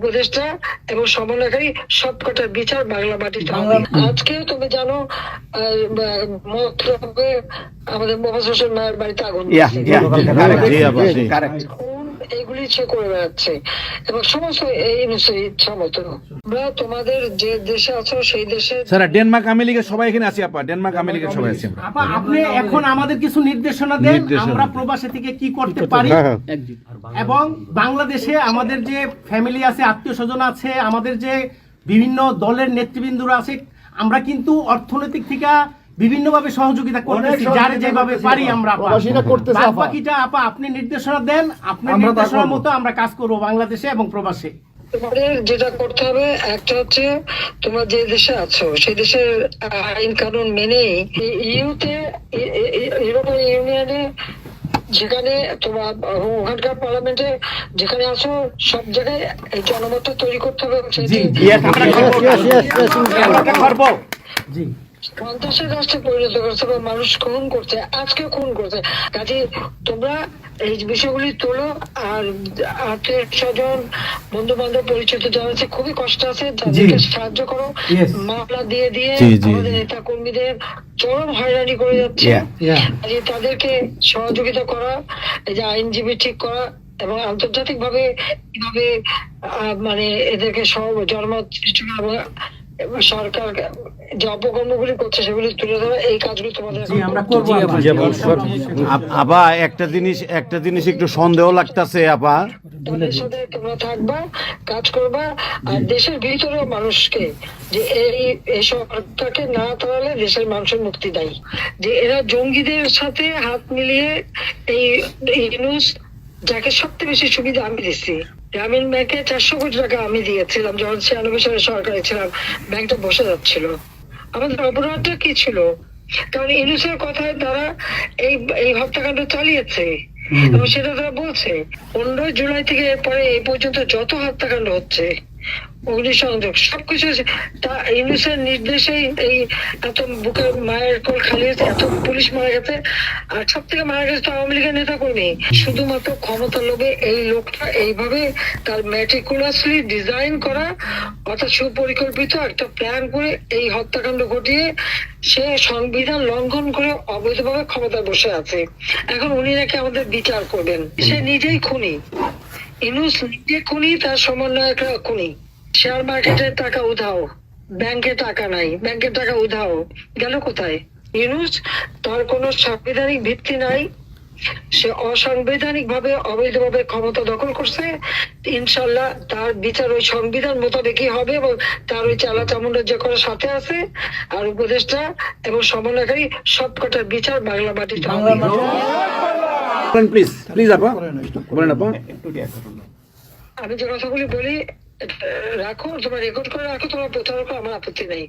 উপদেষ্টা এবং সমন্বয়কারী সবকটার বিচার বাংলা মাটিতে হবে। আজকেও তুমি জানো মতলবে আমাদের মোফাজ্জল হোসেন মায়ের বাড়িতে আগুন এইগুলি সে করে বেড়াচ্ছে এবং সমস্ত এই ইচ্ছা মতো আমরা তোমাদের যে দেশে আছো সেই দেশে ডেনমার্ক আওয়ামী লীগের সবাই এখানে আছি আপা, ডেনমার্ক আওয়ামী লীগের সবাই আছি। আপনি এখন আমাদের কিছু নির্দেশনা দেন আমরা প্রবাসী থেকে কি করতে পারি, এবং বাংলাদেশে আমাদের যে ফ্যামিলি আছে, আত্মীয় স্বজন আছে, আমাদের যে বিভিন্ন দলের নেতৃবৃন্দরা আছে, আমরা কিন্তু অর্থনৈতিক থেকে বিভিন্নভাবে সহযোগিতা করতেছি, যার যেভাবে পারি আমরা। বাকিটা আপা আপনি নির্দেশনা দেন, আপনার নির্দেশনা মতো আমরা কাজ করবো বাংলাদেশে এবং প্রবাসে। তোমাদের যেটা করতে হবে একটা হচ্ছে তোমরা যে দেশে আছো সেই দেশের আইন কানুন মেনে ইউরোপিয়ান ইউনিয়নে যেখানে তোমার ওখানকার পার্লামেন্টে যেখানে আছো সব জায়গায় এই জনমতটা তৈরি করতে হবে। সন্ত্রাসের রাষ্ট্রে পরিণত করছে বা মানুষ খুন করছে, আজকে খুন করছে। কাজে তোমরা এই বিষয়গুলি তোলো আর আত্মীয় স্বজন বন্ধু বান্ধব পরিচিত যারা আছে খুবই কষ্ট আছে তাদেরকে সাহায্য করো। মামলা দিয়ে দিয়ে আমাদের নেতা কর্মীদের চরম হয়রানি করে যাচ্ছে, তাদেরকে সহযোগিতা করা, এই যে আইনজীবী ঠিক করা এবং আন্তর্জাতিক ভাবে কিভাবে মানে এদেরকে সব জনমত সরকার যে অপকর্মগুলি করছে সেগুলি তুলে ধরা, এই কাজগুলি তোমাদের আমরা করবো। আপা একটা জিনিস একটু সন্দেহ লাগতেছে আপা, তাদের সাথে তোমরা থাকবা, কাজ করবা, আর দেশের ভিতরেও মানুষকে যে এই সরকারকে না তাড়ালে দেশের মানুষের মুক্তি দেয়, যে এরা জঙ্গিদের সাথে হাত মিলিয়ে এই নিউজ যাকে সবচেয়ে বেশি সুবিধা আমি দিচ্ছি, গ্রামীণ ব্যাংকে 400 কোটি টাকা আমি দিয়েছিলাম যখন 96 সালে সরকারে ছিলাম, ব্যাংকটা বসে যাচ্ছিল। আমাদের অপরাধটা কি ছিল? কারণ ইউনুসের কথায় তারা এই হত্যাকাণ্ড চালিয়েছে এবং সেটা তারা বলছে। 15 জুলাই থেকে এরপরে এই পর্যন্ত যত হত্যাকাণ্ড হচ্ছে, অগ্নিসংযোগ সবকিছু ইউনুসের নির্দেশেই এই এত বুকের মায়ের কোল খালি হয়েছে, এত পুলিশ মারা গেছে, আর সব থেকে মারা গেছে তো আওয়ামী লীগের নেতা কর্মী। শুধুমাত্র ক্ষমতার লোভে এই লোকটা এইভাবে তার ম্যাটিকুলাসলি ডিজাইন করা অর্থাৎ সুপরিকল্পিত একটা প্ল্যান করে এই হত্যাকাণ্ড ঘটিয়ে সে সংবিধান লঙ্ঘন করে অবৈধভাবে ক্ষমতায় বসে আছে। এখন উনি নাকি আমাদের বিচার করবেন, সে নিজেই খুনি। ইউনুস নিজে খুনি, তার সমন্বয়করা খুনি। শেয়ার মার্কেটের টাকা উধাও, ব্যাংকে টাকা নাই, ব্যাংকের টাকা উধাও, গেল কোথায়? ইউনুস তার কোনো সাংবিধানিক ভিত্তি নাই, সে অসাংবিধানিক ভাবে অবৈধভাবে ক্ষমতা দখল করছে। ইনশাল্লাহ তার বিচার ওই সংবিধান মোতাবেকই হবে এবং তার ওই চালা চামুন্ডার যে করার সাথে আছে আর উপদেষ্টা এবং সমন্বয়কারী সবকটার বিচার বাংলা মাটিতে হবে। প্লিজ প্লিজ আপা বলেন আপা। আমি যে কথাগুলি বলি রাখো, তোমরা রেকর্ড করে রাখো, তোমার প্রচার করো, আমার আপত্তি নেই।